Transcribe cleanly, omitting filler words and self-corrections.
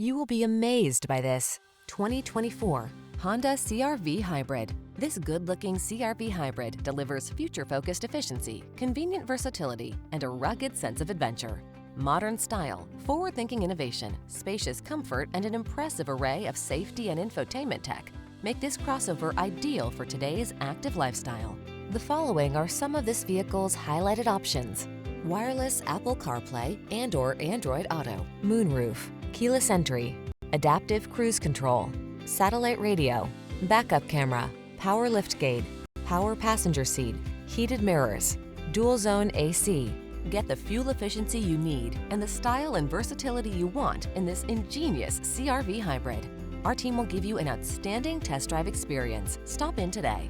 You will be amazed by this 2024 Honda CR-V Hybrid. This good-looking CR-V Hybrid delivers future-focused efficiency, convenient versatility, and a rugged sense of adventure. Modern style, forward-thinking innovation, spacious comfort, and an impressive array of safety and infotainment tech make this crossover ideal for today's active lifestyle. The following are some of this vehicle's highlighted options: wireless Apple Carplay and/or Android Auto, moonroof, keyless entry, adaptive cruise control, satellite radio, backup camera, power liftgate, power passenger seat, heated mirrors, dual zone AC. Get the fuel efficiency you need and the style and versatility you want in this ingenious CR-V Hybrid. Our team will give you an outstanding test drive experience. Stop in today.